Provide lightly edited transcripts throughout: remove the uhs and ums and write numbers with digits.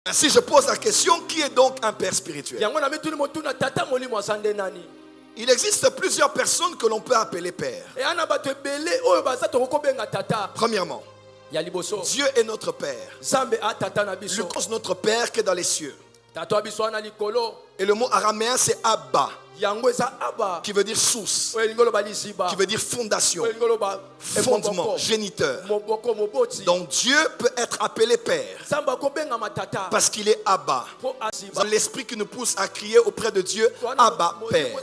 Ainsi, je pose la question, qui est donc un père spirituel? Il existe plusieurs personnes que l'on peut appeler père. Premièrement, Dieu est notre père. Lui cause notre père qui est dans les cieux. Et le mot araméen c'est Abba, qui veut dire source, qui veut dire fondation, fondement, géniteur. Donc Dieu peut être appelé père parce qu'il est Abba. C'est l'esprit qui nous pousse à crier auprès de Dieu, Abba, père.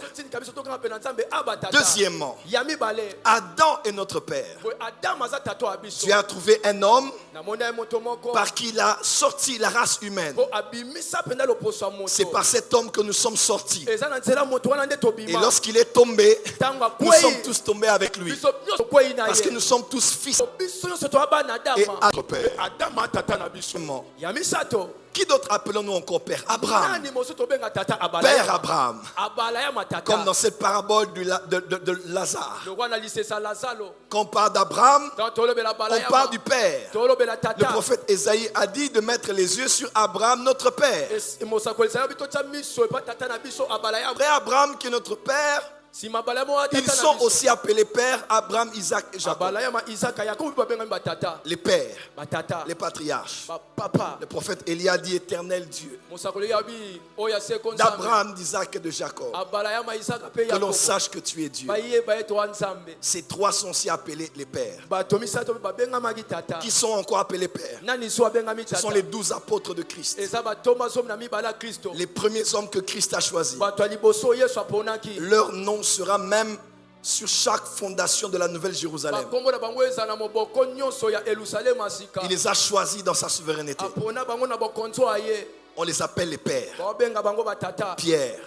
Deuxièmement, Adam est notre père. Dieu a trouvé un homme par qui il a sorti la race humaine. C'est par cet homme que nous sommes sortis. Et lorsqu'il est tombé, nous sommes tous tombés avec lui. Parce que nous sommes tous fils et notre père. Qui d'autre appelons-nous encore père? Abraham. Père Abraham. Comme dans cette parabole de Lazare. Quand on parle d'Abraham, on parle du père. Le prophète Ésaïe a dit de mettre les yeux sur Abraham, notre père. Après Abraham qui est notre père, ils sont aussi appelés pères, Abraham, Isaac et Jacob. Les pères, les patriarches. Le prophète Élie a dit éternel Dieu. D'Abraham, d'Isaac et de Jacob. Que l'on sache que tu es Dieu. Ces trois sont aussi appelés les pères. Qui sont encore appelés pères? Ce sont les 12 apôtres de Christ. Les premiers hommes que Christ a choisis. Leur nom sera même sur chaque fondation de la Nouvelle Jérusalem. Il les a choisis dans sa souveraineté. On les appelle les pères. Pierre,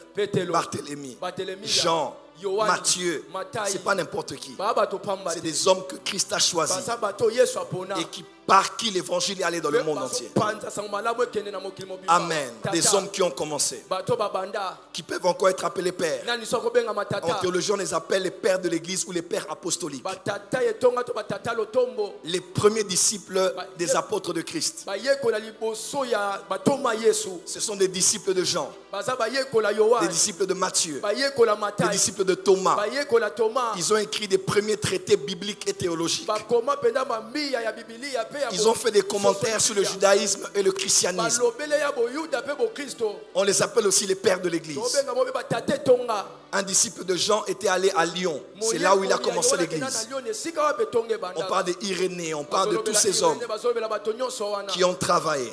Barthélemy, Jean, Matthieu. C'est pas n'importe qui. C'est des hommes que Christ a choisis et par qui l'évangile est allé dans le monde entier. Amen. Des hommes qui ont commencé, qui peuvent encore être appelés pères. En théologie, on les appelle les pères de l'église ou les pères apostoliques. Les premiers disciples des apôtres de Christ. Ce sont des disciples de Jean, des disciples de Matthieu, des disciples de Thomas. Ils ont écrit des premiers traités bibliques et théologiques. Ils ont fait des commentaires sur le judaïsme et le christianisme. On les appelle aussi les pères de l'église. Un disciple de Jean était allé à Lyon. C'est là où il a commencé l'église. On parle d'Irénée, on parle de tous ces hommes qui ont travaillé,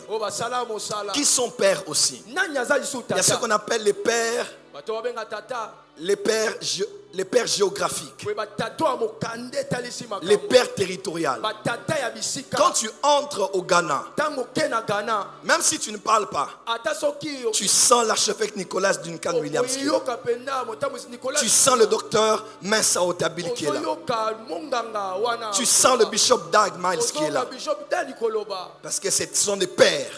qui sont pères aussi. Il y a ce qu'on appelle les pères géographiques, les pères territoriales. Quand tu entres au Ghana, même si tu ne parles pas, tu sens l'archevêque Nicolas Duncan Williams qui est là. Tu sens le docteur Mensa Otabil qui est là. Tu sens le bishop Dag Miles qui est là. Parce que ce sont des pères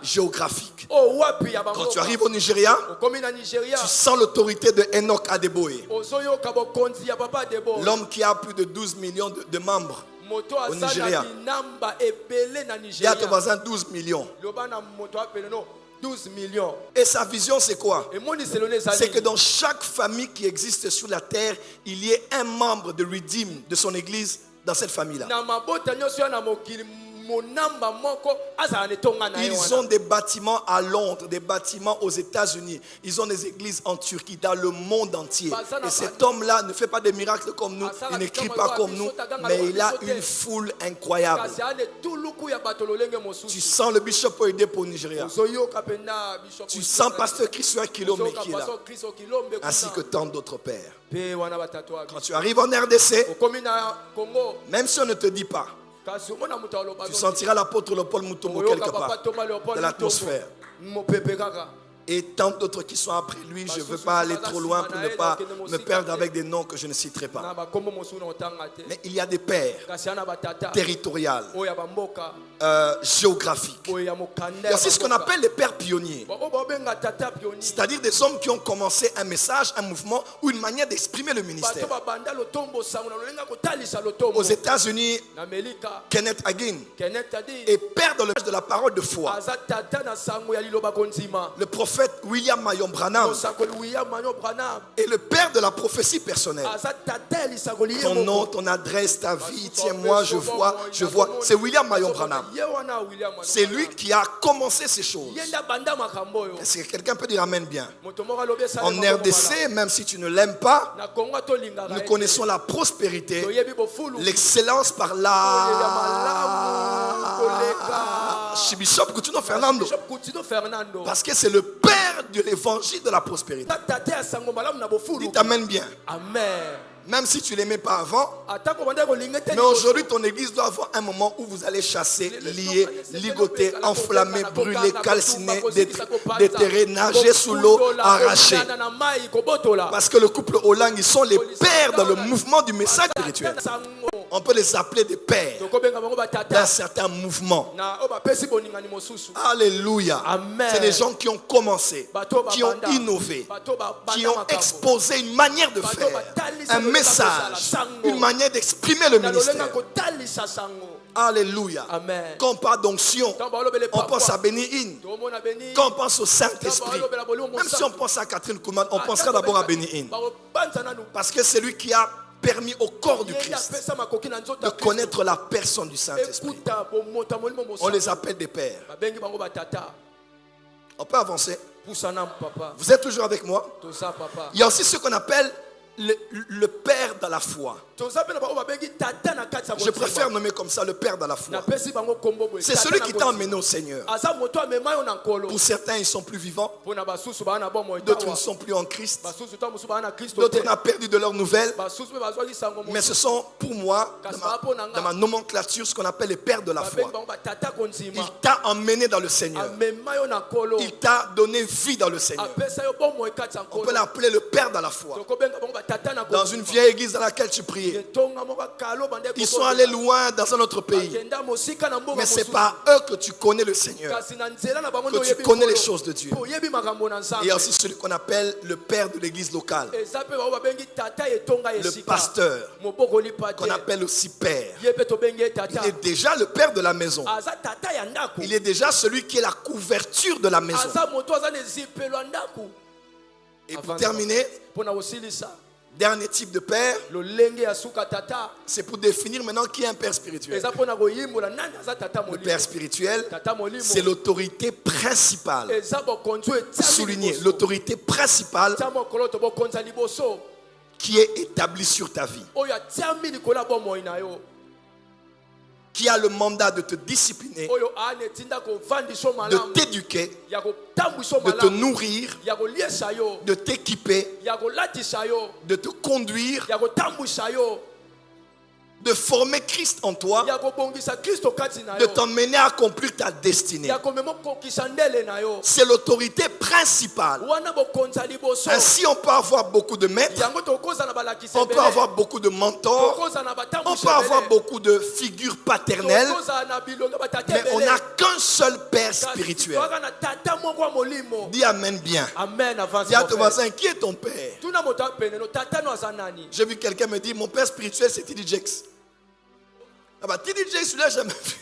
géographiques. Quand tu arrives au Nigeria, tu sens l'autorité de Enoch Adeboye, l'homme qui a plus de 12 millions de membres au Nigeria. Il y a ton voisin 12 millions. 12 millions. Et sa vision c'est quoi? C'est que dans chaque famille qui existe sur la terre, il y ait un membre de Redeem de son église dans cette famille-là. Ils ont des bâtiments à Londres, des bâtiments aux États-Unis. Ils ont des églises en Turquie, dans le monde entier. Et cet homme-là ne fait pas des miracles comme nous, il n'écrit pas comme nous, mais il a une foule incroyable. Tu sens le bishop Oyedepo au Nigeria. Tu sens pasteur Christophe Kilomé qui est là, ainsi que tant d'autres pères. Quand tu arrives en RDC, même si on ne te dit pas, tu sentiras l'apôtre Paul Mutombo quelque part dans l'atmosphère. Et tant d'autres qui sont après lui, je ne veux pas aller trop loin pour ne pas me perdre avec des noms que je ne citerai pas. Mais il y a des pères territoriales, géographiques. Il y a aussi ce qu'on appelle les pères pionniers. C'est-à-dire des hommes qui ont commencé un message, un mouvement ou une manière d'exprimer le ministère. Aux États-Unis, Kenneth Hagin est père de la parole de foi. Le prophète William Marion Branham est le père de la prophétie personnelle. Ton nom, ton adresse, ta vie, tiens-moi, je vois. C'est William Marion Branham. C'est lui qui a commencé ces choses. Est-ce que quelqu'un peut dire amen bien? En RDC, même si tu ne l'aimes pas, nous connaissons la prospérité, l'excellence par là. Bishop Coutinho Fernando. Parce que c'est le père de l'évangile de la prospérité. Dites amen bien. Amen. Même si tu ne l'aimais pas avant, mais aujourd'hui ton église doit avoir un moment où vous allez chasser, lier, ligoter, enflammer, brûler, calciner, déterrer, nager sous l'eau, arracher. Parce que le couple Olang, ils sont les pères dans le mouvement du message spirituel. On peut les appeler des pères d'un certain mouvement. Alléluia. C'est des gens qui ont commencé, qui ont innové, qui ont exposé une manière de faire, un message, une manière d'exprimer le ministère. Alléluia. Quand on parle d'onction, on pense à Béni-In. Quand on pense au Saint-Esprit, même si on pense à Catherine Kuhlman, on pensera d'abord à Béni-In. Parce que c'est lui qui a permis au corps du Christ de connaître la personne du Saint-Esprit. On les appelle des pères. On peut avancer. Vous êtes toujours avec moi? Il y a aussi ce qu'on appelle le père dans la foi. Je préfère nommer comme ça le père dans la foi. C'est celui qui t'a emmené au Seigneur. Pour certains, ils sont plus vivants. D'autres ne sont plus en Christ. D'autres n'ont perdu de leurs nouvelles. Mais ce sont pour moi, dans ma nomenclature, ce qu'on appelle les pères de la foi. Il t'a emmené dans le Seigneur. Il t'a donné vie dans le Seigneur. On peut l'appeler le père dans la foi. Dans une vieille église dans laquelle tu priais, ils sont allés loin dans un autre pays. Mais c'est par eux que tu connais le Seigneur, que tu connais les choses de Dieu. Il y a aussi celui qu'on appelle le père de l'église locale, le pasteur, qu'on appelle aussi père. Il est déjà le père de la maison. Il est déjà celui qui est la couverture de la maison. Et pour terminer, dernier type de père, c'est pour définir maintenant qui est un père spirituel. Le père spirituel, c'est l'autorité principale. Souligné, l'autorité principale qui est établie sur ta vie, qui a le mandat de te discipliner, de t'éduquer, de te nourrir, de t'équiper, de te conduire, de former Christ en toi, de t'emmener à accomplir ta destinée. C'est l'autorité principale. Ainsi, on peut avoir beaucoup de maîtres, on peut avoir beaucoup de mentors, on peut avoir beaucoup de figures paternelles, mais on n'a qu'un seul père spirituel. Dis amen bien. Dis à ton voisin, qui est ton père? J'ai vu quelqu'un me dire, mon père spirituel c'est T.D. Jakes. Ah bah T.D. Jakes, tu l'as jamais vu.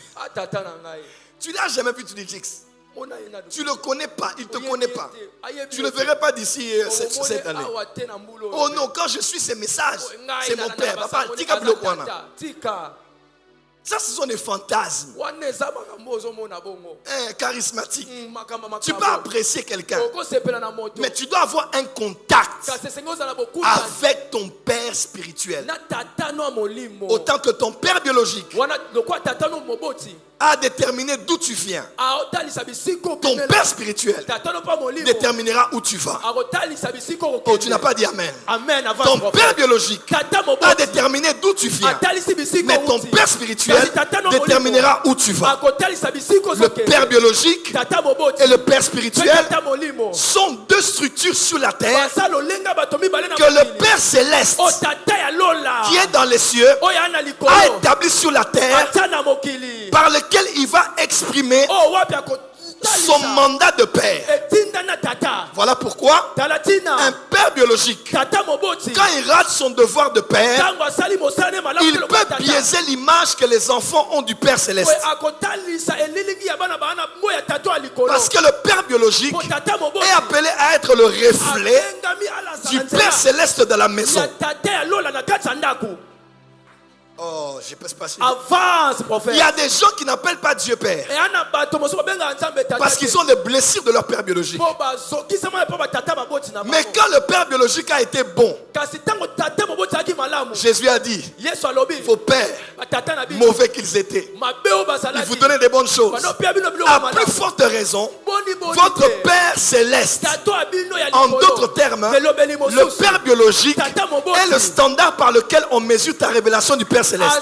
Tu l'as jamais vu, T.D. Jakes. Tu ne le connais pas, il ne te connaît pas. Tu ne le verrais pas d'ici cette année. Oh non, quand je suis ces messages, c'est mon père. Papa, tika blokwana. Ça, ce sont des fantasmes. Charismatiques. Tu peux apprécier quelqu'un, mais tu dois avoir un contact avec ton père spirituel. Autant que ton père biologique a déterminé d'où tu viens. Ton père spirituel déterminera où tu vas. Oh, tu n'as pas dit amen. Ton père biologique a déterminé d'où tu viens. Mais ton père spirituel déterminera où tu vas. Le père biologique et le père spirituel sont deux structures sur la terre que le Père céleste qui est dans les cieux a établi sur la terre, par lequel il va exprimer son mandat de père. Voilà pourquoi un père biologique, quand il rate son devoir de père, il peut biaiser l'image que les enfants ont du Père céleste. Parce que le père biologique est appelé à être le reflet du Père céleste de la maison. Oh, je peux se passer. Avance, prophète. Il y a des gens qui n'appellent pas Dieu Père parce qu'ils ont des blessures de leur père biologique. Mais quand le père biologique a été bon, Jésus a dit, vos pères, mauvais qu'ils étaient, ils vous donnaient des bonnes choses. À plus forte raison, votre Père céleste, en d'autres termes, le père biologique est le standard par lequel on mesure ta révélation du Père céleste.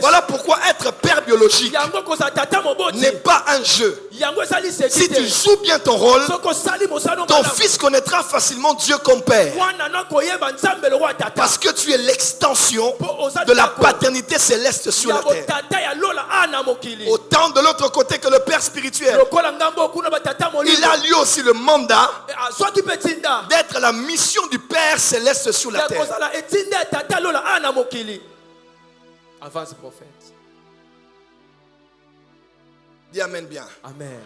Voilà pourquoi être père biologique n'est pas un jeu. Si tu joues bien ton rôle, ton fils connaîtra facilement Dieu comme père. Parce que tu es l'extension de la paternité céleste sur la terre. Autant de l'autre côté que le père spirituel, il a lui aussi le mandat d'être la mission du Père céleste sur la terre. Avance, prophète. Dis amen bien. Amen.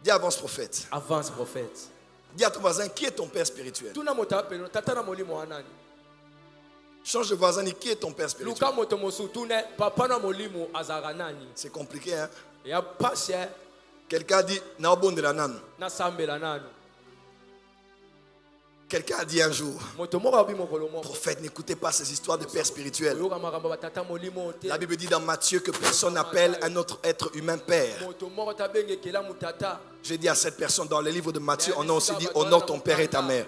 Dis avance, prophète. Avance, prophète. Dis à ton voisin, qui est ton père spirituel? Change de voisin, qui est ton père spirituel? C'est compliqué, hein? Quelqu'un dit, quelqu'un a dit un jour, prophète, n'écoutez pas ces histoires de père spirituel. La Bible dit dans Matthieu que personne n'appelle un autre être humain père. J'ai dit à cette personne dans le livre de Matthieu, on a aussi dit honore ton père et ta mère.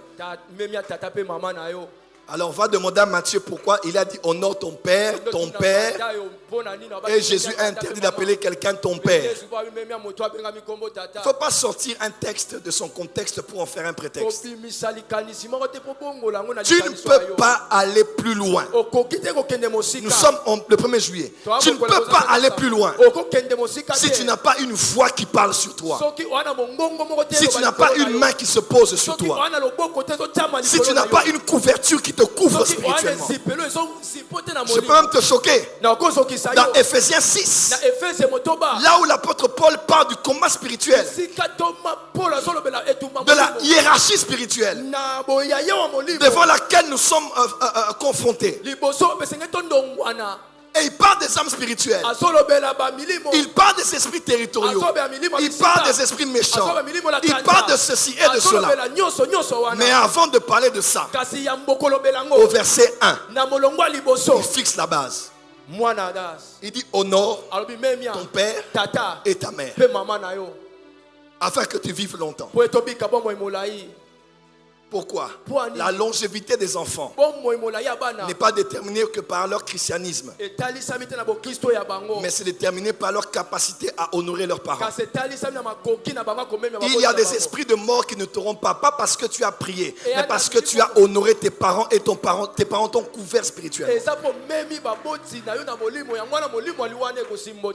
Alors on va demander à Matthieu pourquoi il a dit honore ton père, et Jésus a interdit d'appeler quelqu'un ton père. Il ne faut pas sortir un texte de son contexte pour en faire un prétexte. Tu ne peux pas aller plus loin. Nous sommes le 1er juillet. Tu ne peux pas aller plus loin si tu n'as pas une voix qui parle sur toi. Si tu n'as pas une main qui se pose sur toi. Si tu n'as pas une couverture qui te couvre spirituellement. Je peux même te choquer. Dans Ephésiens 6, là où l'apôtre Paul parle du combat spirituel, de la hiérarchie spirituelle devant laquelle nous sommes confrontés. Et il parle des âmes spirituelles. Il parle des esprits territoriaux. Il parle des esprits méchants. Il parle de ceci et de cela. Mais avant de parler de ça, au verset 1, il fixe la base. Il dit honore ton père et ta mère afin que tu vives longtemps. Pourquoi? La longévité des enfants n'est pas déterminée que par leur christianisme, mais c'est déterminé par leur capacité à honorer leurs parents. Il y a des esprits de mort qui ne t'auront pas parce que tu as prié, mais parce que tu as honoré tes parents et tes parents t'ont couvert spirituellement.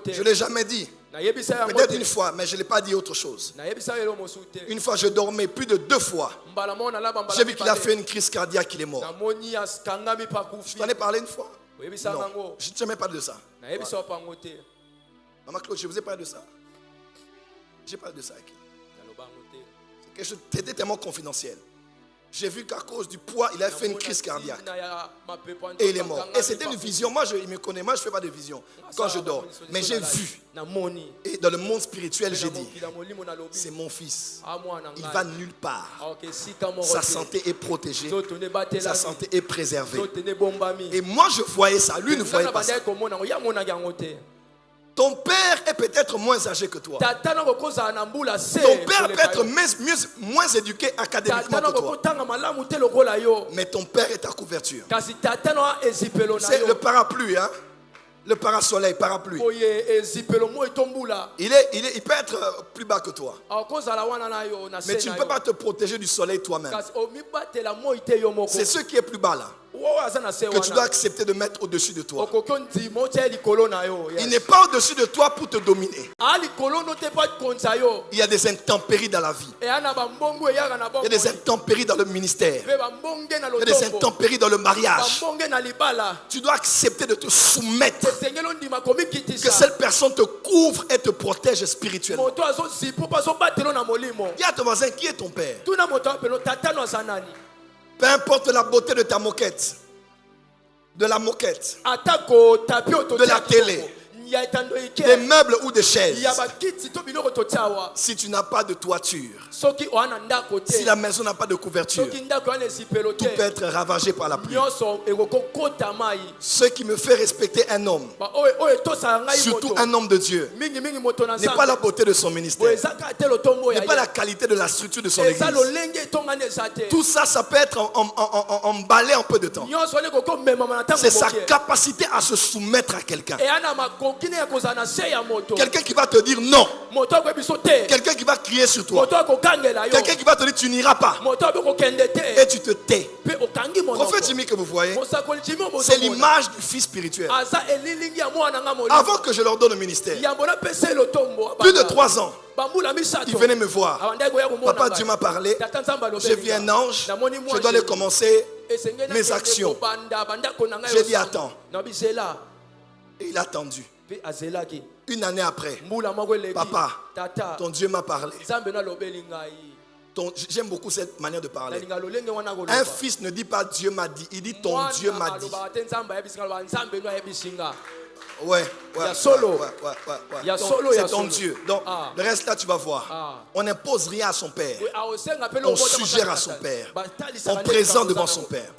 Je ne l'ai jamais dit. Peut-être une fois, mais je ne l'ai pas dit autre chose. Une fois, je dormais plus de 2 fois. J'ai vu qu'il a fait une crise cardiaque, il est mort. Je t'en ai parlé une fois? Non, je ne t'ai jamais parlé de ça. Maman Claude, je vous ai parlé de ça. J'ai parlé de ça. C'est quelque chose, c'était tellement confidentiel. J'ai vu qu'à cause du poids, il a fait une crise cardiaque. Et il est mort. Et c'était une vision. Moi, il me connaît. Moi, je ne fais pas de vision quand je dors. Mais j'ai vu. Et dans le monde spirituel, j'ai dit, c'est mon fils. Il va nulle part. Sa santé est protégée. Sa santé est préservée. Et moi, je voyais ça. Lui ne voyait pas ça. Ton père est peut-être moins âgé que toi. Ton père peut être moins éduqué académiquement que toi. Mais ton père est ta couverture. C'est le parapluie, hein? Le parasoleil, parapluie. Il peut être plus bas que toi. Mais tu ne peux pas te protéger du soleil toi-même. C'est ce qui est plus bas là que tu dois accepter de mettre au-dessus de toi. Il n'est pas au-dessus de toi pour te dominer. Il y a des intempéries dans la vie. Il y a des intempéries dans le ministère. Il y a des intempéries dans le mariage. Tu dois accepter de te soumettre. Que cette personne te couvre et te protège spirituellement. Dis à ton voisin, qui est ton père? Peu importe la beauté de ta moquette, de la moquette, de la télé, des meubles ou des chaises. Si tu n'as pas de toiture, si la maison n'a pas de couverture, tout peut être ravagé par la pluie. Ce qui me fait respecter un homme, surtout un homme de Diur, n'est pas la beauté de son ministère, n'est pas la qualité de la structure de son église. Tout ça, ça peut être emballé en peu de temps. C'est sa capacité à se soumettre à quelqu'un. Quelqu'un qui va te dire non. Quelqu'un qui va crier sur toi. Quelqu'un qui va te dire tu n'iras pas. Et tu te tais. Prophète Jimmy que vous voyez, c'est l'image du fils spirituel. Avant que je leur donne le ministère, plus de 3 ans, il venait me voir. Papa, Dieu m'a parlé. J'ai vu un ange. Je dois aller commencer mes actions. J'ai dit attends. Et il a attendu. Une année après, papa, ton Dieu m'a parlé. J'aime beaucoup cette manière de parler. Un fils ne dit pas Dieu m'a dit, il dit ton Dieu m'a dit. Ouais. C'est ton Dieu. Donc, le reste là, tu vas voir. On n'impose rien à son père. On suggère à son père. On présente devant son père.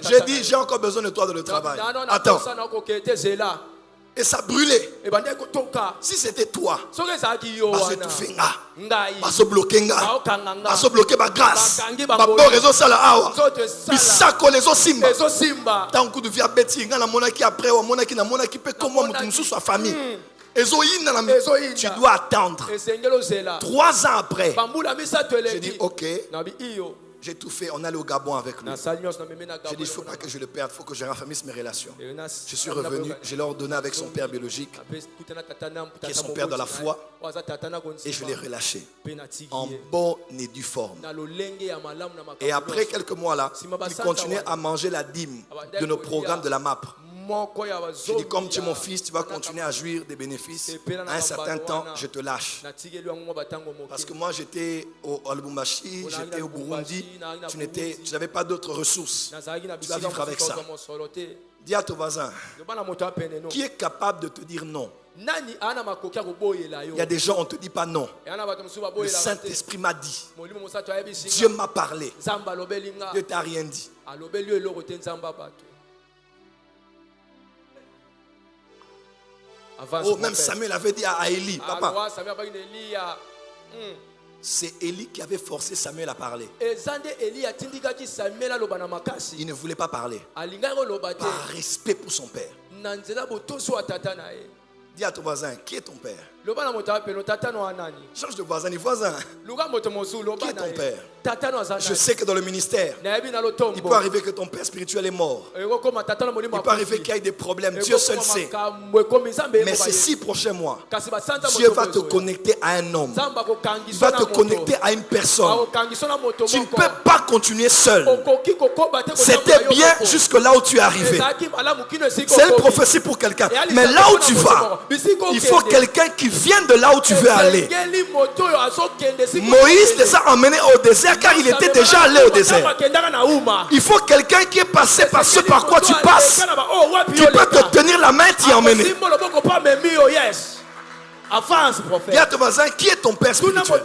J'ai dit, j'ai encore besoin de toi dans le travail. Attends. Et ça brûlait. Si c'était toi, je te fais je bloquer je bloquer ma grâce. Ma réseau sala awa. Bisako les simba. Tant que tu viens bêtir, na monaki après ou monaki na monaki peut comme moi mutu sous sa famille. Tu dois attendre. 3 ans après, j'ai dit ok. J'ai tout fait, on allait au Gabon avec lui. J'ai dit, il ne faut pas que je le perde, il faut que je raffermisse mes relations. Je suis revenu, je l'ai ordonné avec son père biologique, qui est son père dans la foi, et je l'ai relâché en bonne et due forme. Et après quelques mois là, il continuait à manger la dîme de nos programmes de la MAP. J'ai dit, comme tu es mon fils, tu vas continuer à jouir des bénéfices. À un certain temps, je te lâche. Parce que moi, j'étais au Lubumbashi, j'étais au Burundi. Tu n'avais pas d'autres ressources. Tu vas vivre avec ça. Dis à ton voisin, qui est capable de te dire non? Il y a des gens, on ne te dit pas non. Le Saint-Esprit m'a dit. Dieu m'a parlé. Dieu t'a rien dit. Oh, même Samuel avait dit à Élie, papa, c'est Élie qui avait forcé Samuel à parler. Il ne voulait pas parler. Par respect pour son père. Dis à ton voisin, qui est ton père? Change de voisin, ni voisin. Qui est ton père? Je sais que dans le ministère, il peut arriver que ton père spirituel est mort. Il peut arriver qu'il y ait des problèmes. Dieu seul sait. Mais ces 6 prochains mois, Dieu va te connecter à un homme. Il va te connecter à une personne. Tu ne peux pas continuer seul. C'était bien jusque là où tu es arrivé. C'est une prophétie pour quelqu'un. Mais là où tu vas, Il faut quelqu'un qui vienne de là où tu veux aller. Moïse les a emmenés au désert car il était déjà allé au désert. Il faut quelqu'un qui est passé par ce par quoi tu passes, qui peut te tenir la main et t'y emmener. Avance, prophète. Dis à ton voisin, qui est ton père spirituel?